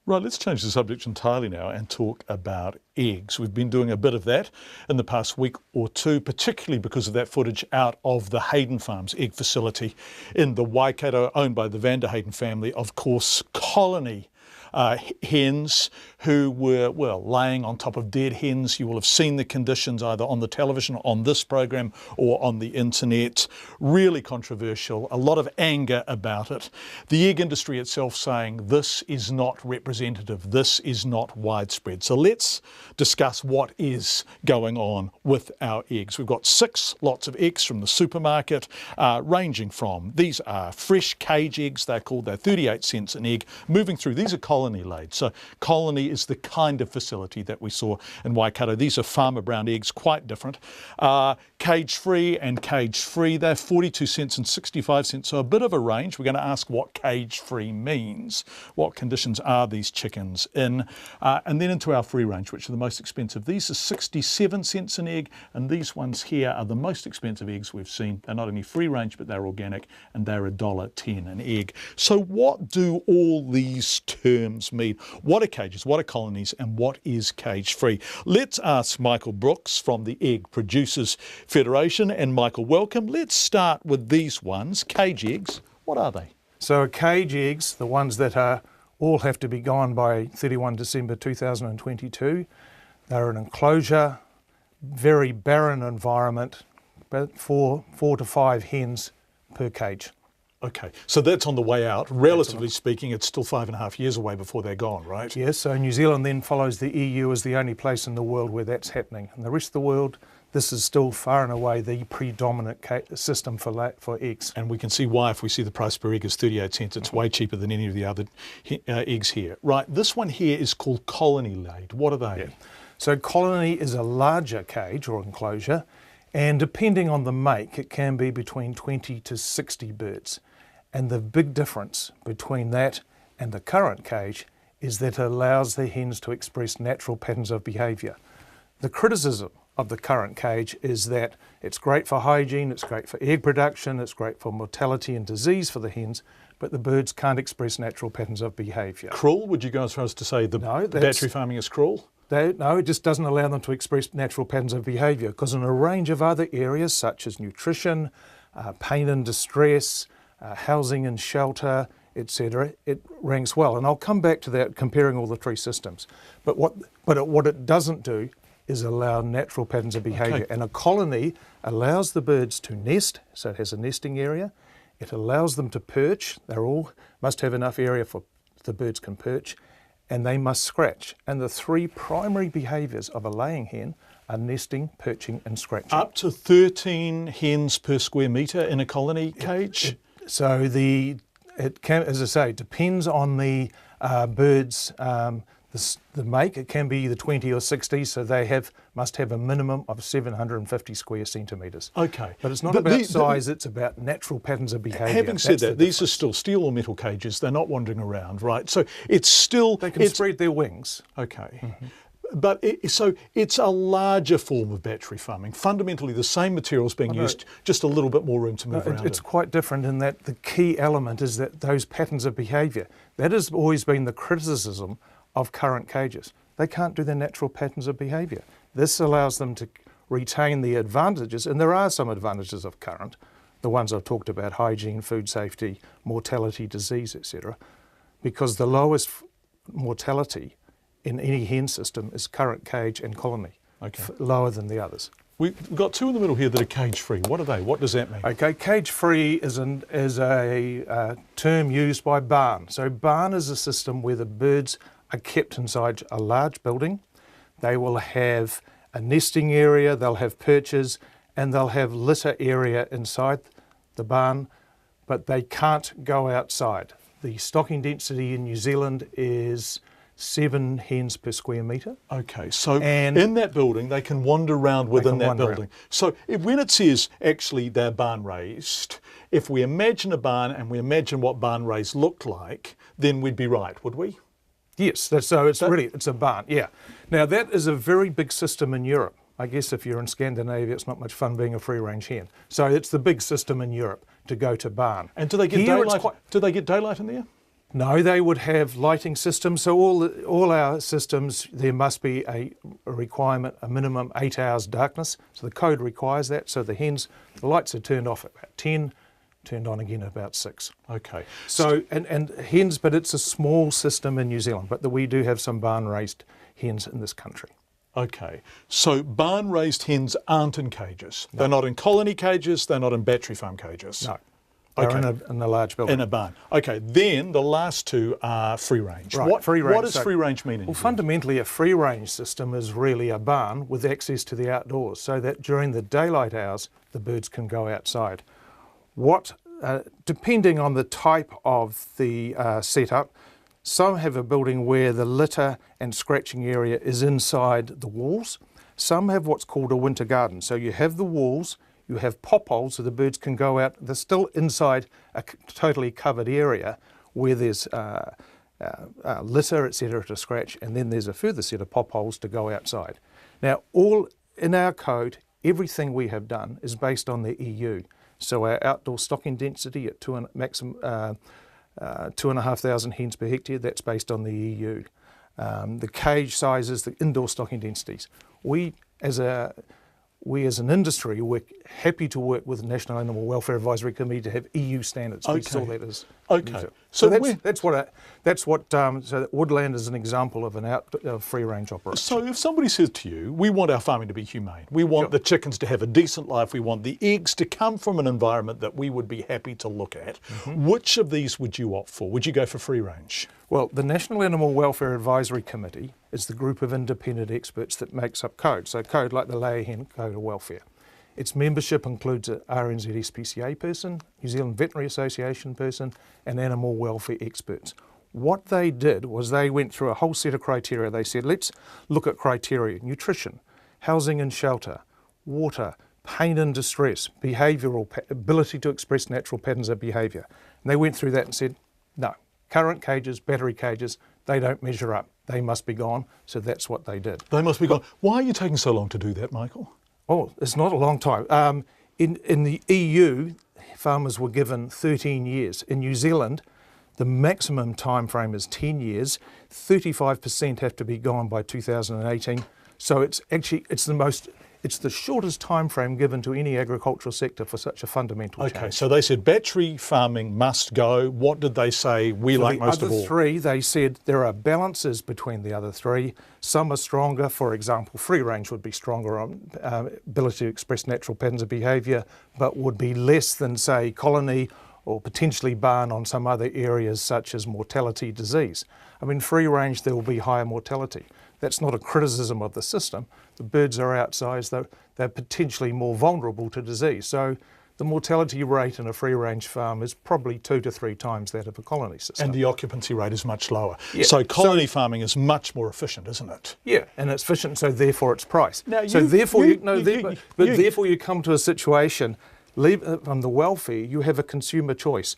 Right, let's change the subject entirely now and talk about eggs. We've been doing a bit of that in the past week or two, particularly because of that footage out of the Hayden Farms egg facility in the Waikato, owned by the Van der Hayden family, of course, colony hens who were, well, laying on top of dead hens. You will have seen the conditions either on the television, on this program, or on the internet. Really controversial, a lot of anger about it. The egg industry itself saying this is not representative, this is not widespread. So let's discuss what is going on with our eggs. We've got 6 lots of eggs from the supermarket, ranging from, these are fresh cage eggs, they're 38 cents an egg, moving through, these are colony laid. So colony is the kind of facility that we saw in Waikato. These are farmer brown eggs, quite different. Cage free and cage free, they're 42 cents and 65 cents, so a bit of a range. We're going to ask what cage free means. What conditions are these chickens in? And then into our free range, which are the most expensive. These are 67 cents an egg, and these ones here are the most expensive eggs we've seen. They're not only free range, but they're organic, and they're $1.10 an egg. So what do all these terms mean? What are cages, what are colonies, and what is cage free? Let's ask Michael Brooks from the Egg Producers Federation. And Michael, welcome. Let's start with these ones. Cage eggs, what are they? So cage eggs, the ones that all have to be gone by 31 December 2022, they're an enclosure, very barren environment, about 4 to 5 hens per cage. Okay, so that's on the way out. Relatively speaking, it's still 5.5 years away before they're gone, right? Yes, so New Zealand then follows the EU as the only place in the world where that's happening. And the rest of the world, this is still far and away the predominant system for eggs. And we can see why if we see the price per egg is 38 cents. It's way cheaper than any of the other eggs here. Right, this one here is called colony laid. What are they? Yeah. So colony is a larger cage or enclosure, and depending on the make, it can be between 20 to 60 birds. And the big difference between that and the current cage is that it allows the hens to express natural patterns of behaviour. The criticism of the current cage is that it's great for hygiene, it's great for egg production, it's great for mortality and disease for the hens, but the birds can't express natural patterns of behaviour. Cruel? Would you go as far as to say the battery farming is cruel? No, it just doesn't allow them to express natural patterns of behaviour, because in a range of other areas such as nutrition, pain and distress, housing and shelter, etc., it ranks well. And I'll come back to that, comparing all the 3 systems. But what it doesn't do is allow natural patterns of behaviour. Okay. And a colony allows the birds to nest, so it has a nesting area. It allows them to perch. They all must have enough area for the birds can perch, and they must scratch. And the 3 primary behaviours of a laying hen are nesting, perching and scratching. Up to 13 hens per square metre in a colony cage? So it can, as I say, depends on the birds, the make. It can be either 20 or 60, so they must have a minimum of 750 square centimetres. Okay. But it's not about size, it's about natural patterns of behaviour. Having said that, these are still steel or metal cages. They're not wandering around, right? So it's still... They can spread their wings. Okay. Mm-hmm. But it's a larger form of battery farming. Fundamentally, the same materials being used, just a little bit more room to move around. It's quite different in that the key element is that those patterns of behaviour. That has always been the criticism of current cages. They can't do their natural patterns of behaviour. This allows them to retain the advantages, and there are some advantages of current, the ones I've talked about, hygiene, food safety, mortality, disease, etc., because the lowest mortality in any hen system is current cage and colony, lower than the others. We've got 2 in the middle here that are cage-free. What are they? What does that mean? Okay, cage-free is a term used by barn. So barn is a system where the birds are kept inside a large building. They will have a nesting area, they'll have perches, and they'll have litter area inside the barn, but they can't go outside. The stocking density in New Zealand is 7 hens per square metre. Okay, so in that building they can wander around within that building. So when it says actually they're barn raised, if we imagine a barn and we imagine what barn raised looked like, then we'd be right, would we? Yes, it's a barn, yeah. Now that is a very big system in Europe. I guess if you're in Scandinavia, it's not much fun being a free-range hen. So it's the big system in Europe to go to barn. And do they get daylight? Do they get daylight in there? No, they would have lighting systems. So all our systems, there must be a requirement, a minimum 8 hours darkness. So the code requires that. So the lights are turned off at about 10, turned on again at about 6. Okay. So, and hens, but it's a small system in New Zealand, but we do have some barn-raised hens in this country. Okay. So barn-raised hens aren't in cages. No. They're not in colony cages. They're not in battery farm cages. No. They're in a large building. In a barn. Okay, then the last two are free range. Right, free range. What does free range mean? Well, fundamentally, a free range system is really a barn with access to the outdoors, so that during the daylight hours, the birds can go outside. Depending on the type of the setup, some have a building where the litter and scratching area is inside the walls. Some have what's called a winter garden. So you have the walls, you have pop holes so the birds can go out. They're still inside a totally covered area where there's litter, etc. to scratch, and then there's a further set of pop holes to go outside. Now, all in our code, everything we have done is based on the EU. So our outdoor stocking density at maximum 2,500 hens per hectare, that's based on the EU. The cage sizes, the indoor stocking densities. We as an industry, we're happy to work with the National Animal Welfare Advisory Committee to have EU standards. Okay. We saw that as okay. So so Woodland is an example of a free range operation. So if somebody says to you, we want our farming to be humane, we want the chickens to have a decent life, we want the eggs to come from an environment that we would be happy to look at, which of these would you opt for? Would you go for free range? Well, the National Animal Welfare Advisory Committee is the group of independent experts that makes up code. So code like the Layer Hen Code of Welfare. Its membership includes an RNZ SPCA person, New Zealand Veterinary Association person, and animal welfare experts. What they did was they went through a whole set of criteria. They said, let's look at criteria: nutrition, housing and shelter, water, pain and distress, behavioural, ability to express natural patterns of behaviour. And they went through that and said, no, current cages, battery cages, they don't measure up. They must be gone. So that's what they did. They must be gone. Why are you taking so long to do that, Michael? Oh, it's not a long time. In the EU, farmers were given 13 years. In New Zealand, the maximum time frame is 10 years. 35% have to be gone by 2018. So it's the shortest time frame given to any agricultural sector for such a fundamental change. Okay, so they said battery farming must go. What did they say we like most of all? The other three, they said there are balances between the other three. Some are stronger. For example, free range would be stronger on ability to express natural patterns of behaviour, but would be less than, say, colony or potentially barn on some other areas such as mortality, disease. I mean, free range, there will be higher mortality. That's not a criticism of the system. The birds are outside, they're potentially more vulnerable to disease. So the mortality rate in a free-range farm is probably 2 to 3 times that of a colony system. And the occupancy rate is much lower. Yeah. So colony farming is much more efficient, isn't it? Yeah, and it's efficient, so therefore it's price. Now Therefore you come to a situation, from the welfare, you have a consumer choice.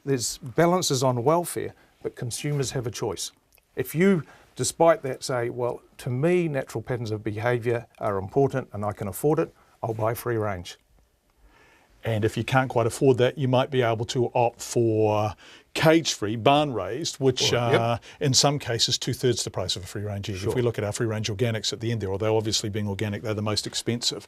There's balances on welfare, but consumers have a choice. If you, despite that, say, well, to me, natural patterns of behaviour are important and I can afford it, I'll buy free range. And if you can't quite afford that, you might be able to opt for cage-free, barn-raised, which in some cases 2/3 the price of a free-range egg. Sure. If we look at our free-range organics at the end there, although obviously being organic, they're the most expensive.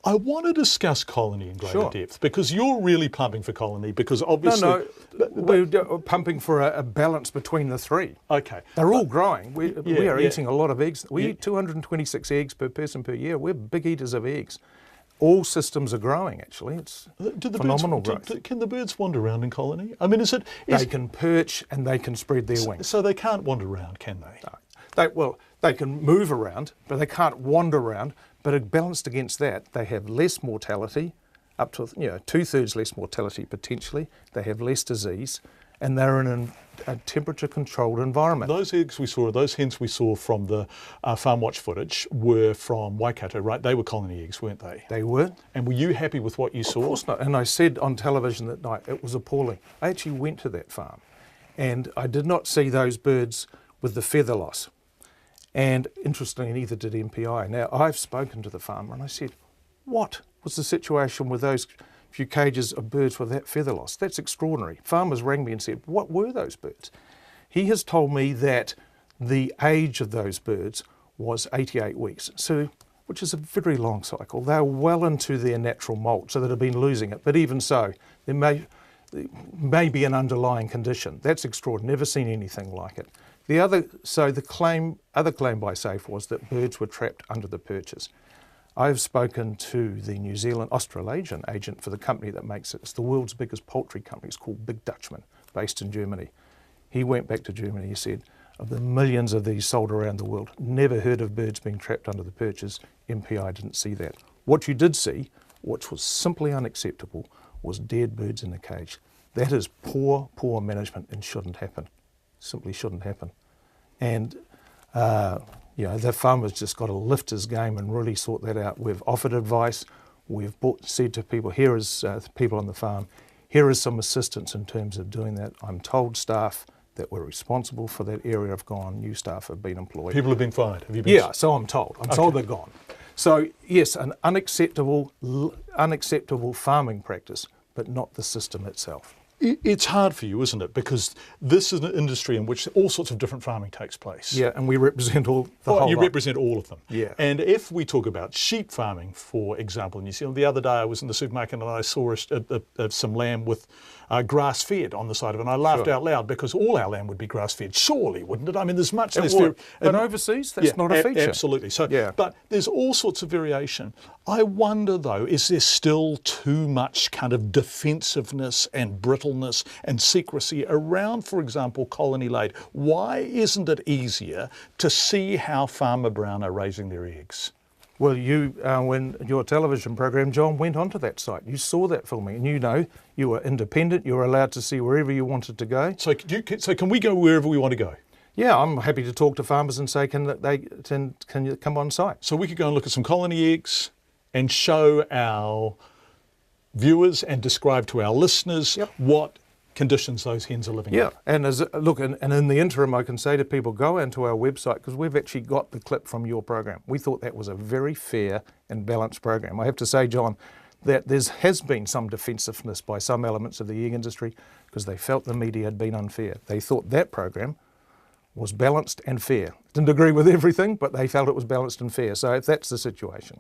I want to discuss colony in greater depth, because you're really pumping for colony, because obviously... we're pumping for a balance between the three. Okay. They're all growing. We are eating a lot of eggs. We eat 226 eggs per person per year. We're big eaters of eggs. All systems are growing, actually. It's phenomenal growth. Can the birds wander around in colony? I mean, they can perch and they can spread their wings. So they can't wander around, can they? No. They can move around, but they can't wander around. But balanced against that, they have less mortality, up to 2/3 less mortality potentially. They have less disease, and they're in a temperature-controlled environment. Those hens we saw from the Farm Watch footage were from Waikato, right? They were colony eggs, weren't they? They were. And were you happy with what you saw? Of course not. And I said on television that night, it was appalling. I actually went to that farm, and I did not see those birds with the feather loss. And interestingly, neither did MPI. Now, I've spoken to the farmer, and I said, what was the situation with those few cages of birds with that feather loss. That's extraordinary. Farmers rang me and said, what were those birds? He has told me that the age of those birds was 88 weeks, so which is a very long cycle. They're well into their natural molt, so that have been losing it. But even so, there may be an underlying condition. That's extraordinary. Never seen anything like it. The other claim by SAFE was that birds were trapped under the perches. I've spoken to the New Zealand Australasian agent for the company that makes it. It's the world's biggest poultry company. It's called Big Dutchman, based in Germany. He went back to Germany. He said, of the millions of these sold around the world, never heard of birds being trapped under the perches. MPI didn't see that. What you did see, which was simply unacceptable, was dead birds in the cage. That is poor management and shouldn't happen. Simply shouldn't happen. And the farmer's just got to lift his game and really sort that out. We've offered advice. We've said to people, here is people on the farm, here is some assistance in terms of doing that. I'm told staff that were responsible for that area have gone. New staff have been employed. People have been fired. Have you been? Yeah, so I'm told. I'm told they're gone. So yes, an unacceptable farming practice, but not the system itself. It's hard for you, isn't it? Because this is an industry in which all sorts of different farming takes place. Yeah, and we represent all the whole You lot. represent all of them. Yeah. And if we talk about sheep farming, for example, in New Zealand, the other day I was in the supermarket and I saw some lamb with grass-fed on the side of it, and I laughed out loud because all our lamb would be grass-fed. Surely, wouldn't it? I mean, there's much less. But overseas, that's not a feature. Absolutely. So, but there's all sorts of variation. I wonder, though, is there still too much kind of defensiveness and brittleness and secrecy around, for example, colony laid? Why isn't it easier to see how Farmer Brown are raising their eggs? Well, when your television program, John, went onto that site, you saw that filming, and you were independent. You were allowed to see wherever you wanted to go. So can we go wherever we want to go? Yeah, I'm happy to talk to farmers and say, can you come on site? So we could go and look at some colony eggs and show our viewers and describe to our listeners what conditions those hens are living in. Yeah, and and in the interim, I can say to people, go onto our website, because we've actually got the clip from your program. We thought that was a very fair and balanced program. I have to say, John, that there has been some defensiveness by some elements of the egg industry because they felt the media had been unfair. They thought that program was balanced and fair. Didn't agree with everything, but they felt it was balanced and fair. So that's the situation.